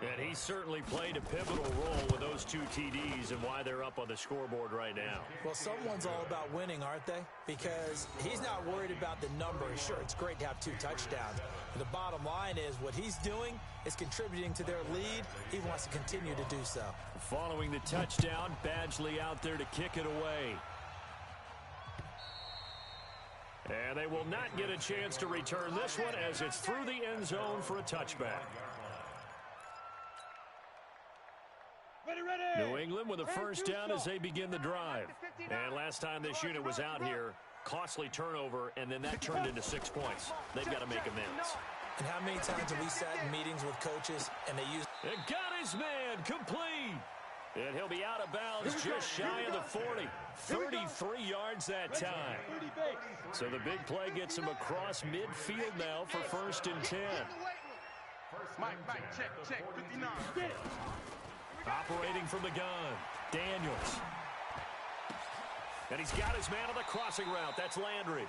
And he certainly played a pivotal role with those 2 TDs and why they're up on the scoreboard right now. Well, someone's all about winning, aren't they? Because he's not worried about the numbers. Sure, it's great to have 2 touchdowns. But the bottom line is what he's doing is contributing to their lead. He wants to continue to do so. Following the touchdown, Badgley out there to kick it away. And they will not get a chance to return this one as it's through the end zone for a touchback. Ready. New England with a 1st down as they begin the drive. And last time this unit was out here, costly turnover, and then that turned into 6 points. They've got to make amends. And how many times have we sat in meetings with coaches and they use... It got his man complete. And he'll be out of bounds just shy of the 40. 33 yards that time. So the big play gets him across midfield now for 1st and 10. Mike, check, 59. Operating from the gun, Daniels. And he's got his man on the crossing route. That's Landry.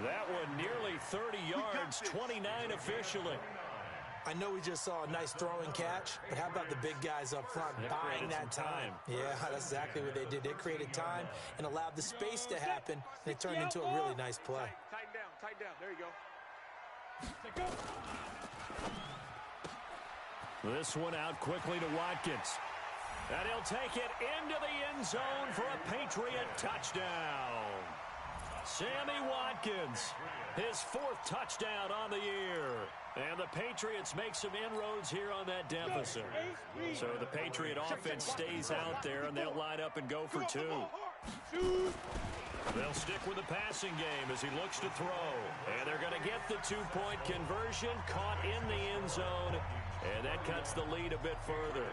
That one nearly 30 yards, 29 officially. I know we just saw a nice throwing catch, but how about the big guys up front buying that time? Yeah, that's exactly what they did. They created time and allowed the space to happen, and it turned into a really nice play. Tighten down. There you go. This one out quickly to Watkins. And he'll take it into the end zone for a Patriot touchdown. Sammy Watkins, his 4th touchdown on the year. And the Patriots make some inroads here on that deficit. So the Patriot offense stays out there, and they'll line up and go for 2. They'll stick with the passing game as he looks to throw. And they're going to get the 2-point conversion, caught in the end zone. And that cuts the lead a bit further.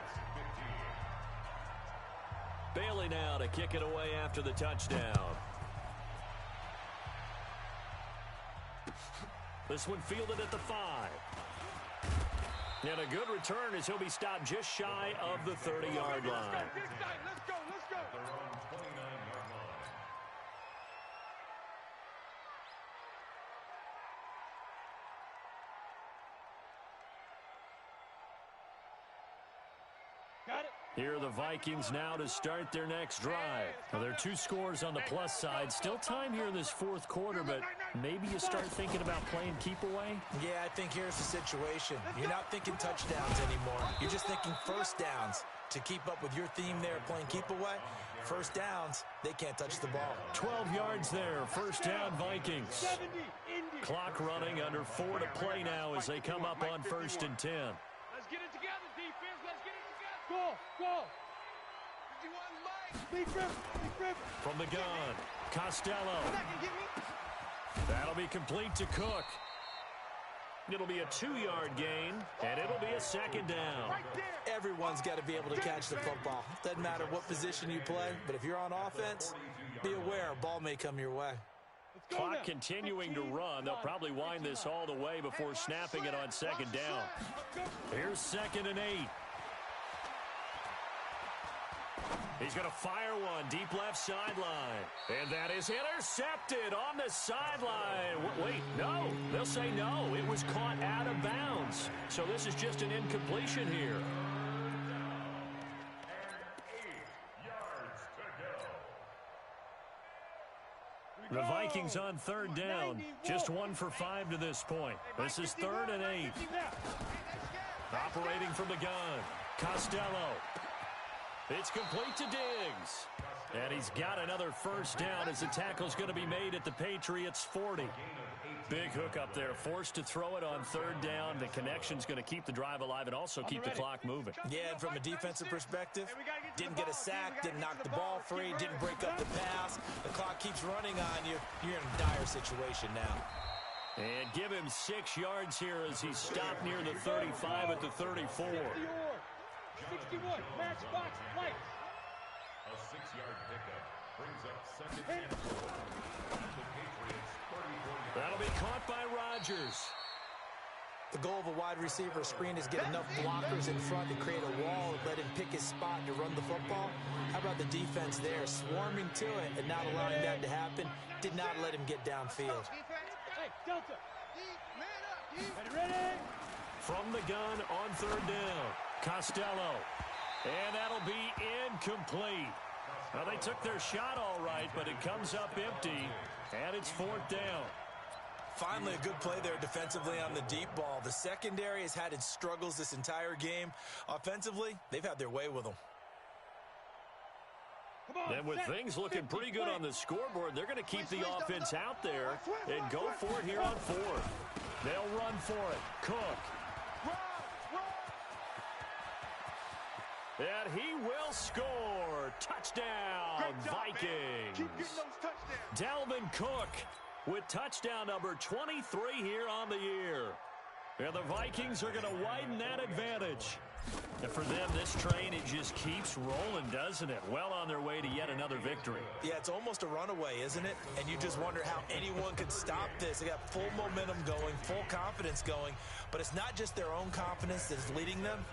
Bailey now to kick it away after the touchdown. This one fielded at the 5. And a good return as he'll be stopped just shy of the 30-yard line. Let's go. Got it. Here are the Vikings now to start their next drive. Now, there are 2 scores on the plus side. Still time here in this 4th quarter, but maybe you start thinking about playing keep away? Yeah, I think here's the situation. You're not thinking touchdowns anymore. You're just thinking first downs. To keep up with your theme there, playing keep away, first downs, they can't touch the ball. 12 yards there, first down Vikings. Clock running, under 4 to play now as they come up on 1st and 10. Let's get it together, defense. Let's get it together. Go. 51 Mike. From the gun, Costello. That'll be complete to Cook. It'll be a 2-yard gain, and it'll be a 2nd down. Everyone's got to be able to catch the football. Doesn't matter what position you play, but if you're on offense, be aware a ball may come your way. Clock continuing to run. They'll probably wind this all the way before snapping it on 2nd down. Here's 2nd and 8. He's going to fire one deep left sideline. And that is intercepted on the sideline. Wait, no. They'll say no. It was caught out of bounds. So this is just an incompletion here. The Vikings on 3rd down. Just 1 for 5 to this point. This is 3rd and 8. Operating from the gun, Costello. It's complete to Diggs. And he's got another first down as the tackle's going to be made at the Patriots' 40. Big hook up there, forced to throw it on 3rd down. The connection's going to keep the drive alive and also keep the clock moving. Yeah, and from a defensive perspective, didn't get a sack, didn't knock the ball free, didn't break up the pass. The clock keeps running on you. You're in a dire situation now. And give him 6 yards here as he's stopped near the 35 at the 34. 61, matchbox lights. A 6-yard pickup brings up 2nd and 4. The Patriots 34. That'll be caught by Rodgers. The goal of a wide receiver screen is get enough blockers in front to create a wall and let him pick his spot to run the football. How about the defense there, swarming to it and not allowing that to happen? Did not let him get downfield. Hey, Delta. Ready? From the gun on 3rd down, Costello. And that'll be incomplete. Now, they took their shot all right, but it comes up empty, and it's 4th down. Finally, a good play there defensively on the deep ball. The secondary has had its struggles this entire game. Offensively, they've had their way with them. And with things looking pretty good on the scoreboard, they're going to keep the offense out there and go for it here on 4th. They'll run for it. Cook. And he will score. Touchdown, Vikings. Keep getting those touchdowns. Dalvin Cook with touchdown number 23 here on the year. And the Vikings are going to widen that advantage. And for them, this train, it just keeps rolling, doesn't it? Well on their way to yet another victory. Yeah, it's almost a runaway, isn't it? And you just wonder how anyone could stop this. They got full momentum going, full confidence going. But it's not just their own confidence that's leading them.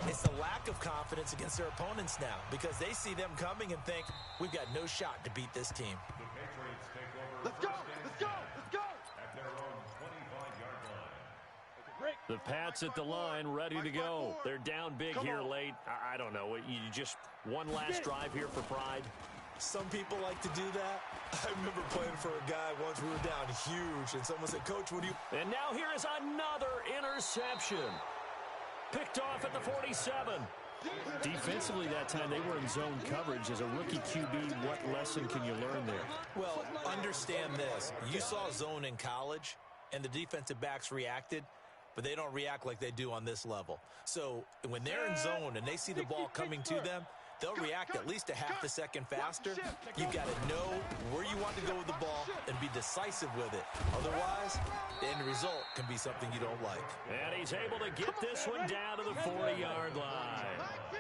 It's the lack of confidence against their opponents now because they see them coming and think, we've got no shot to beat this team. The Patriots take over. Let's go. Let's go. Let's go. At their own 25-yard line. The Pats at the line, ready to go. They're down big here late. I don't know. You just one last drive here for pride. Some people like to do that. I remember playing for a guy once. We were down huge, and someone said, "Coach, what do you..." And now here is another interception. Picked off at the 47. Defensively that time, they were in zone coverage. As a rookie QB, what lesson can you learn there? Well, understand this. You saw zone in college, and the defensive backs reacted, but they don't react like they do on this level. So when they're in zone and they see the ball coming to them, they'll react at least a half a second faster. You've got to know where you want to go with the ball and be decisive with it. Otherwise, the end result can be something you don't like. And he's able to get this one down to the 40-yard line.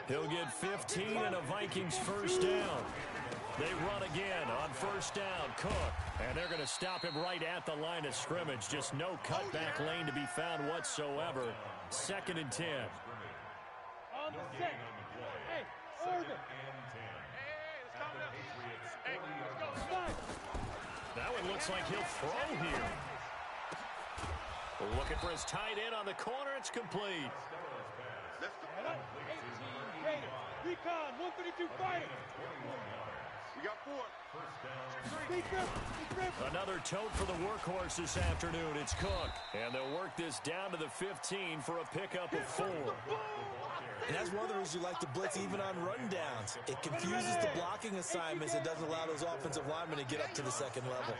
He'll get 15 and a Vikings first down. They run again on first down. Cook. And they're going to stop him right at the line of scrimmage. Just no cutback lane to be found whatsoever. 2nd and 10. On the set. Hey, Oregon. Hey, let's go. That one looks like he'll throw here. Looking for his tight end on the corner. It's complete. Let's go. 18 Raiders. Recon, 132 fighter. We got 4. Another tote for the workhorse this afternoon. It's Cook. And they'll work this down to the 15 for a pickup of 4. And that's one of the reasons you like to blitz even on rundowns. It confuses the blocking assignments. It doesn't allow those offensive linemen to get up to the second level.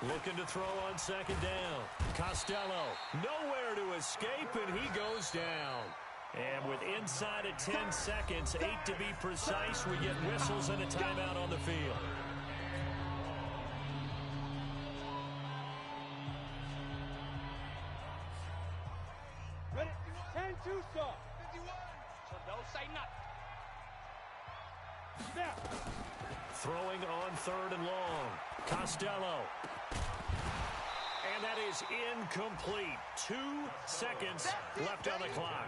Looking to throw on 2nd down. Costello, nowhere to escape, and he goes down. And with inside of 10 seconds, 8 to be precise, we get whistles and a timeout on the field. Ready? 10-2 saw. 51. So don't say nothing. Snap. Throwing on 3rd and long. Costello. And that is incomplete. 2 seconds left on the clock.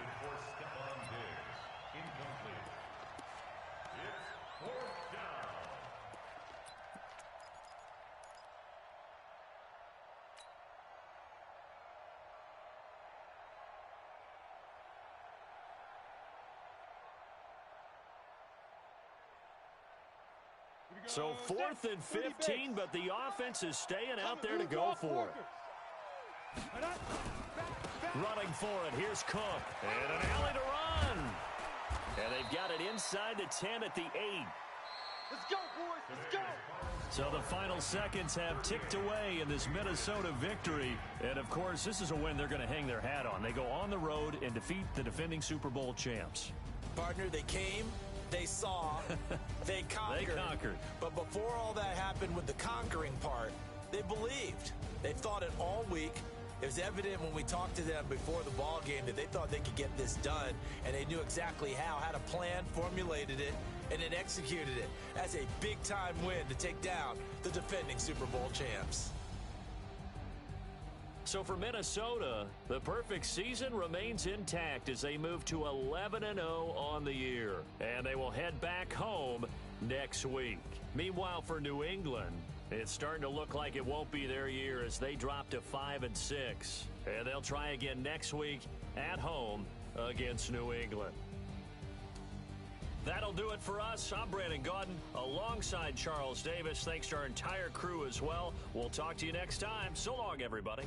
So 4th and 15, but the offense is staying out there to go for it. Running for it. Here's Cook. And an alley to run. And they've got it inside the 10 at the 8. Let's go, boys. Let's go. So the final seconds have ticked away in this Minnesota victory. And, of course, this is a win they're going to hang their hat on. They go on the road and defeat the defending Super Bowl champs. Partner, they came, they saw, they conquered. They conquered. But before all that happened with the conquering part, they believed. They thought it all week. It was evident when we talked to them before the ball game that they thought they could get this done, and they knew exactly how, had a plan, formulated it, and then executed it. That's a big-time win to take down the defending Super Bowl champs. So for Minnesota, the perfect season remains intact as they move to 11-0 on the year. And they will head back home next week. Meanwhile, for New England, it's starting to look like it won't be their year as they drop to 5-6. And they'll try again next week at home against New England. That'll do it for us. I'm Brandon Gaudin alongside Charles Davis. Thanks to our entire crew as well. We'll talk to you next time. So long, everybody.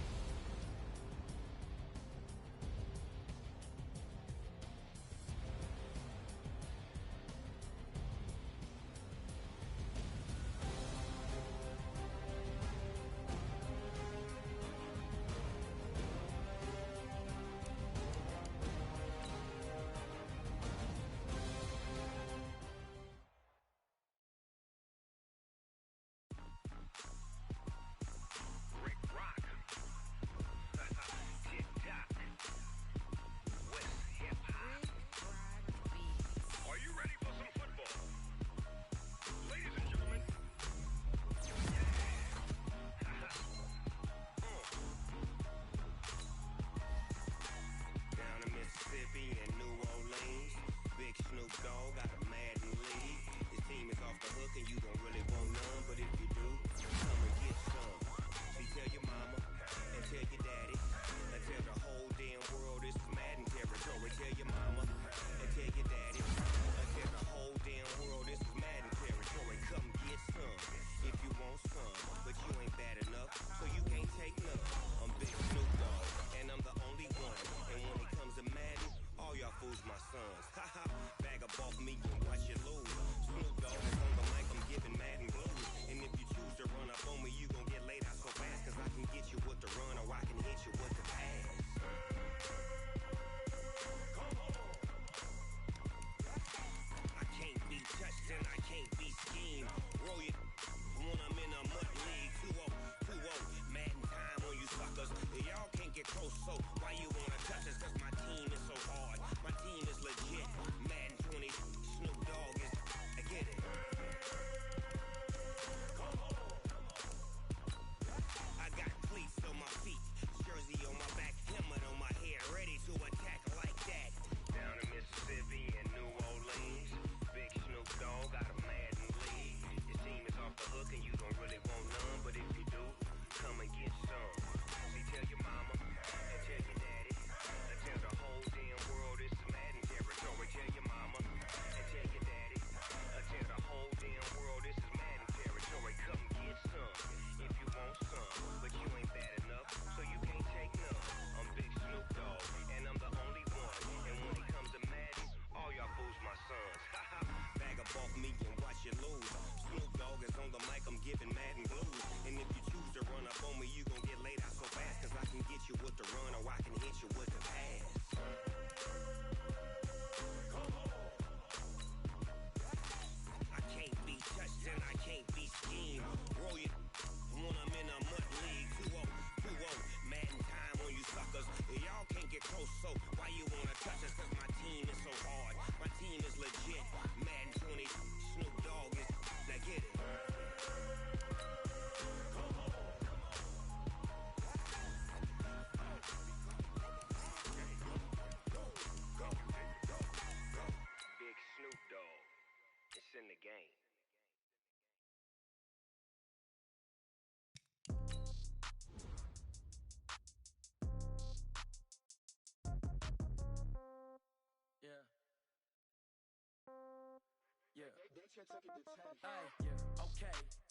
Okay,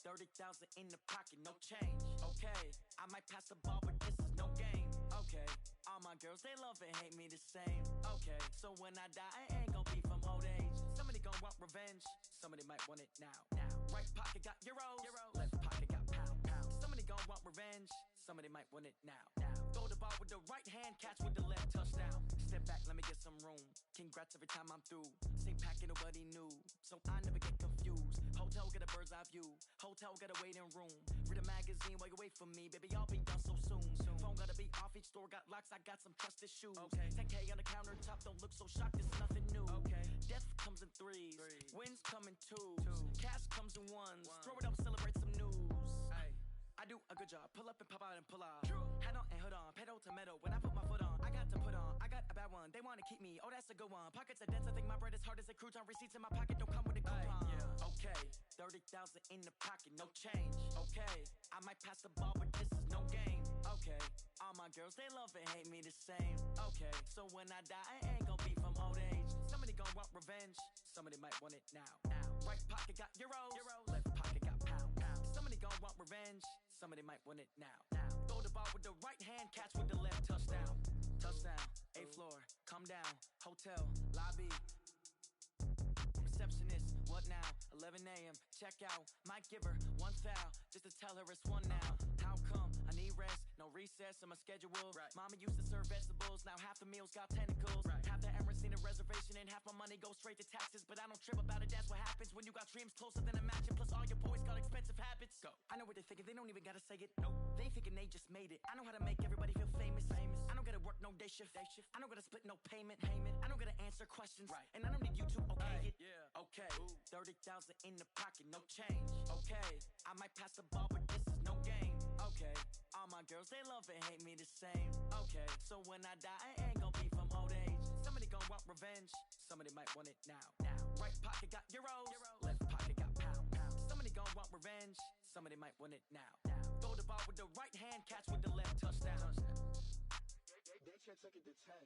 30,000 in the pocket, no change. Okay, I might pass the ball, but this is no game. Okay, all my girls, they love and hate me the same. Okay, so when I die, I ain't gon' be from old age. Somebody gon' want revenge, somebody might want it now. Right pocket got euros, left pocket got pound. Somebody gon' want revenge, somebody might want it now. Throw the ball with the right hand, catch with the left, touchdown. Step back, let me get some room. Congrats every time I'm through. Same packet, nobody knew, so I never get confused. Hotel get a bird's eye view, hotel got a waiting room. Read a magazine while you wait for me, baby, I'll be done so soon. Phone gotta be off, each store got locks, I got some trusted shoes. 10K on the countertop, don't look so shocked, it's nothing new. Death comes in threes, wins come in twos, cash comes in ones. Throw it up, celebrate some news. I do a good job, pull up and pop out and pull out. Head on and hood on, pedal to metal. When I put my foot on, I got to put on. I got a bad one, they wanna keep me, oh that's a good one. Pockets are dense, I think my bread is hard as a crouton. Receipts in my pocket don't come with a coupon. Okay, 30,000 in the pocket, no change. Okay, I might pass the ball, but this is no game. Okay, all my girls, they love and hate me the same. Okay, so when I die, I ain't gon' be from old age. Somebody gon' want revenge, somebody might want it now. Right pocket got euros, left pocket got pound. Somebody gon' want revenge, somebody might want it now. Throw the ball with the right hand, catch with the left, touchdown. Touchdown, 8th floor, come down, hotel, lobby. Receptionist, what now? 11 a.m., check out. Might give her one foul, just to tell her it's one now. How come? I need rest, no recess in my schedule. Mama used to serve vegetables, now half the meals got tentacles. Half the Emirates need a reservation and half my money goes straight to taxes. But I don't trip about it, that's what happens when you got dreams closer than a match. And plus all your boys got expensive habits. Go. I know what they're thinking, they don't even gotta say it. Nope. They thinking they just made it. I know how to make everybody feel famous. I don't gotta work no day shift. I don't gotta split no payment. I don't gotta answer questions. And I don't need you to okay it. Okay, 30,000 in the pocket, no change. Okay, I might pass the ball, but this is no game. Okay, all my girls, they love and hate me the same. Okay, so when I die, I ain't gon' be from old age. Somebody gon' want revenge, somebody might want it now. Right pocket got euros, left pocket got pound. Somebody gon' want revenge, somebody might want it now. Throw the ball with the right hand, catch with the left, touchdown. They can't take it to 10.